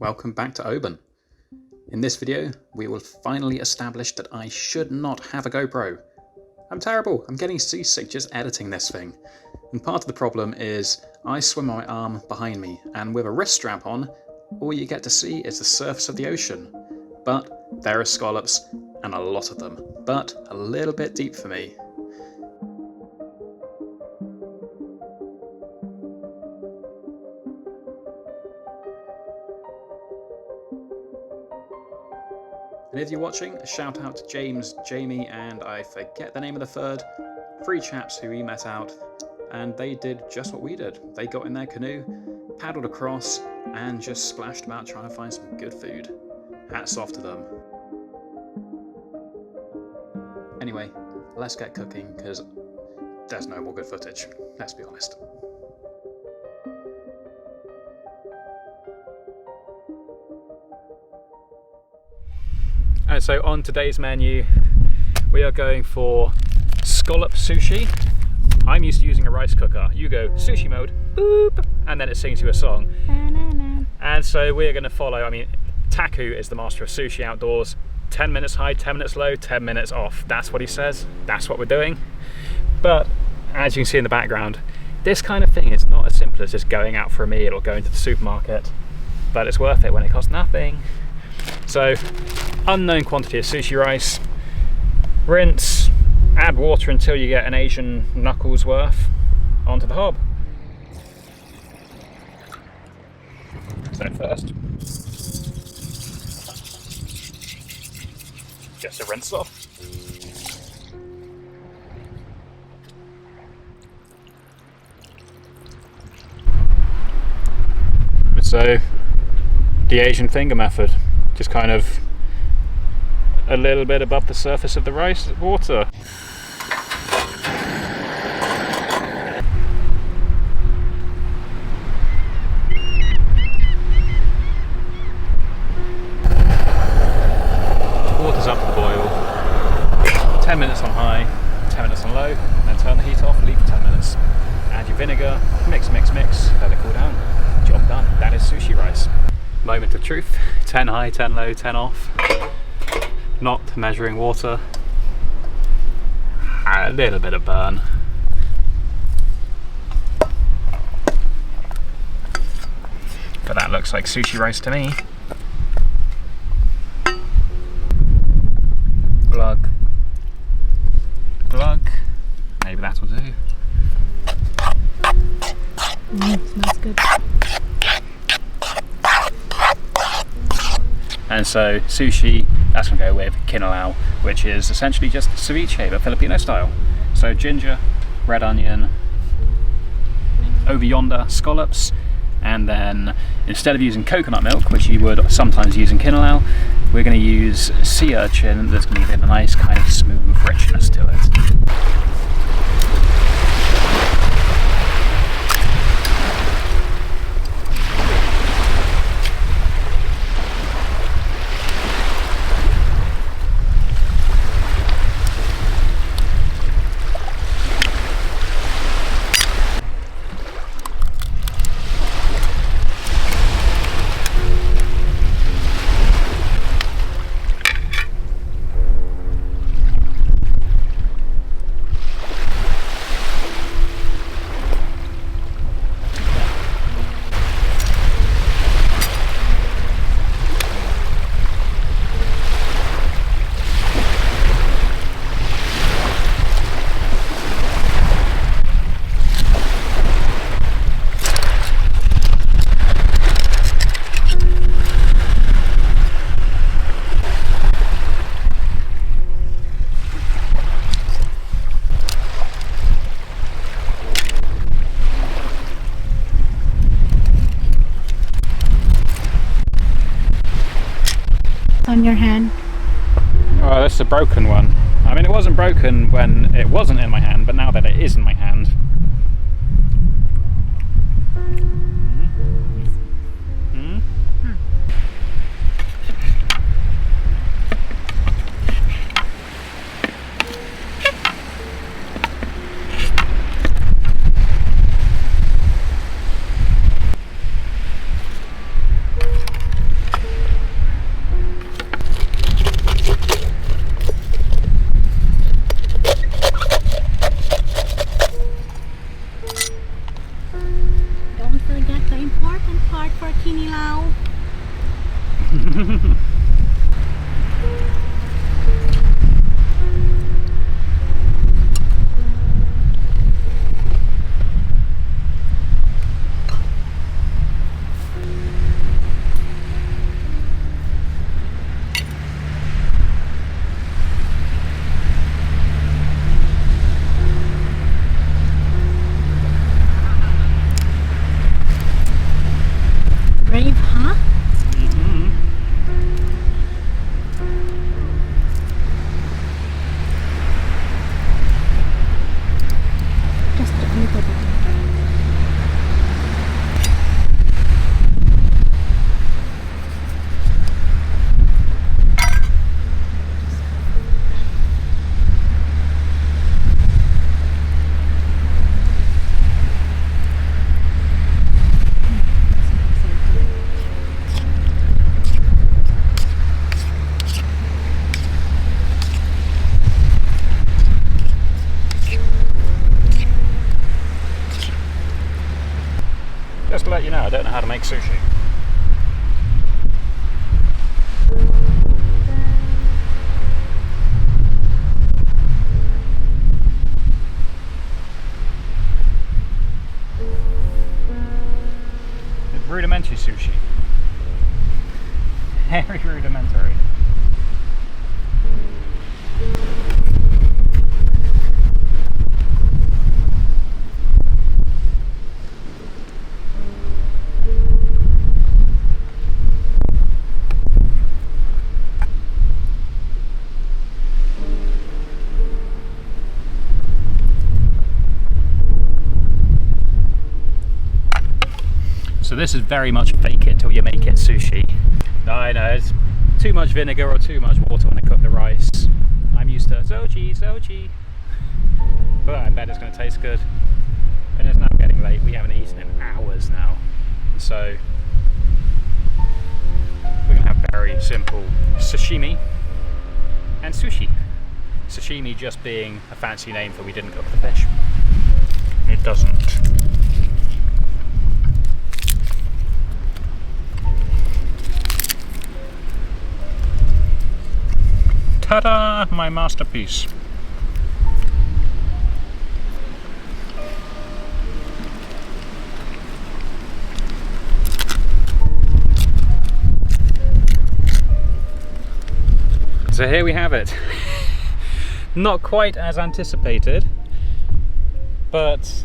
welcome back to Oban. In this video, we will finally establish that I should not have a GoPro. I'm terrible, I'm getting seasick just editing this thing. And part of the problem is I swim my arm behind me, and with a wrist strap on, all you get to see is the surface of the ocean. But there are scallops, and a lot of them, but a little bit deep for me. And if you're watching, a shout out to James, Jamie, and I forget the name of the third, three chaps who we met out, and they did just what we did. They got in their canoe, paddled across, and just splashed about trying to find some good food. Hats off to them. Anyway, let's get cooking, because there's no more good footage, let's be honest. And so on today's menu, we are going for scallop sushi. I'm used to using a rice cooker. You go sushi mode, boop, and then it sings you a song. And so we're going to follow, Taku is the master of sushi outdoors. 10 minutes high, 10 minutes low, 10 minutes off. That's what he says. That's what we're doing. But as you can see in the background, this kind of thing is not as simple as just going out for a meal or going to the supermarket. But it's worth it when it costs nothing. So, unknown quantity of sushi rice, rinse, add water until you get an Asian knuckles worth onto the hob. So first, just a rinse off. So, the Asian finger method. Just kind of a little bit above the surface of the rice water. Water's up to the boil. 10 minutes on high, 10 minutes on low, then turn the heat off, leave for 10 minutes. Add your vinegar, mix, let it cool down. Job done. That is sushi rice. Moment of truth, 10 high, 10 low, 10 off. Not measuring water. A little bit of burn. But that looks like sushi rice to me. Glug. Glug. Maybe that will do. Smells good. And so sushi, that's going to go with kinilaw, which is essentially just ceviche, but Filipino style. So ginger, red onion, over yonder scallops, and then instead of using coconut milk, which you would sometimes use in kinilaw, we're going to use sea urchin that's going to give it a nice kind of smooth richness to it. On your hand. Oh, that's a broken one. It wasn't broken when it wasn't in my hand, but now that it is in my hand. let you know, I don't know how to make sushi. It's rudimentary sushi. Very rudimentary. So this is very much fake it till you make it sushi. I know, it's too much vinegar or too much water when I cook the rice. I'm used to sochi. But I bet it's going to taste good. And it's now getting late, we haven't eaten in hours now. So we're going to have very simple sashimi and sushi. Sashimi just being a fancy name for we didn't cook the fish. It doesn't. Ta-da! My masterpiece. So here we have it. Not quite as anticipated, but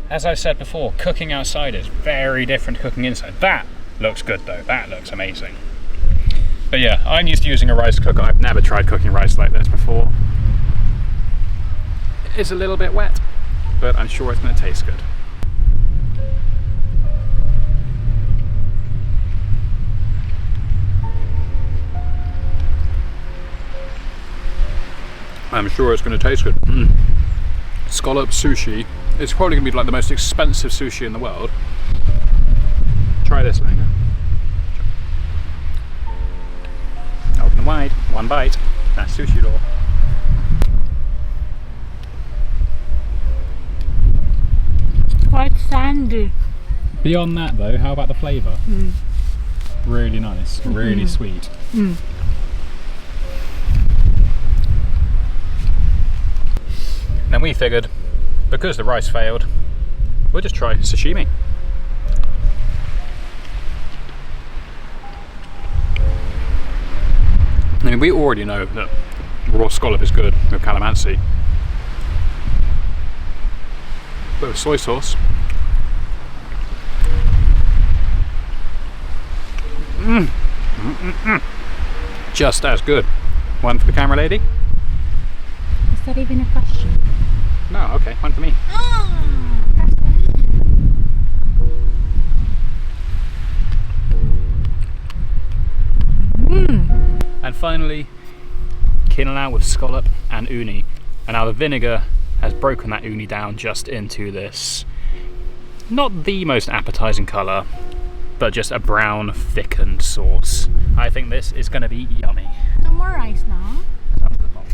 as I said before, cooking outside is very different to cooking inside. That looks good though, that looks amazing. But yeah, I'm used to using a rice cooker. I've never tried cooking rice like this before. It's a little bit wet, but I'm sure it's going to taste good. I'm sure it's going to taste good. Scallop sushi. It's probably going to be like the most expensive sushi in the world. Try this thing. Open and wide, one bite. That's sushi law. Quite sandy. Beyond that though, how about the flavour? Really nice, really sweet. Then we figured, because the rice failed, we'll just try sashimi. I mean, we already know that raw scallop is good with calamansi. But with soy sauce, just as good. One for the camera lady? Is that even a question? No, okay, one for me. And finally, kinilaw with scallop and uni. And now the vinegar has broken that uni down just into this, not the most appetizing colour, but just a brown thickened sauce. I think this is going to be yummy. No more rice now. Up to the top.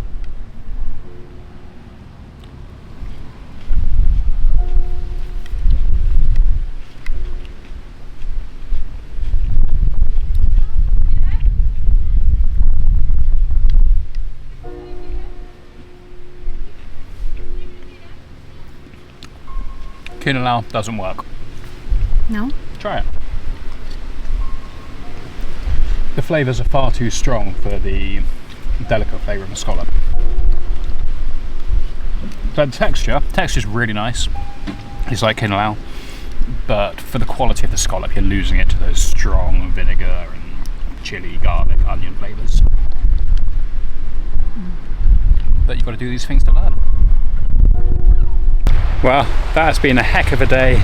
Kinilaw doesn't work. No? Try it. The flavours are far too strong for the delicate flavour of the scallop. So the texture's really nice. It's like kinilaw, but for the quality of the scallop, you're losing it to those strong vinegar and chili, garlic, onion flavours. But you've got to do these things to learn. Well, that's been a heck of a day.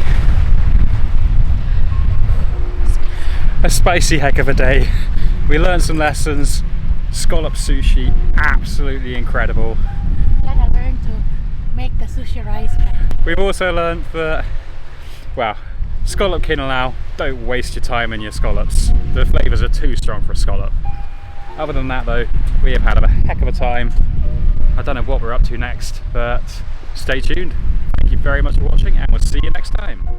A spicy heck of a day. We learned some lessons. Scallop sushi, absolutely incredible. Gotta learn to make the sushi rice better. We've also learned that, well, scallop kinilaw, don't waste your time in your scallops. The flavours are too strong for a scallop. Other than that though, we have had a heck of a time. I don't know what we're up to next, but stay tuned. Thank you very much for watching, and we'll see you next time.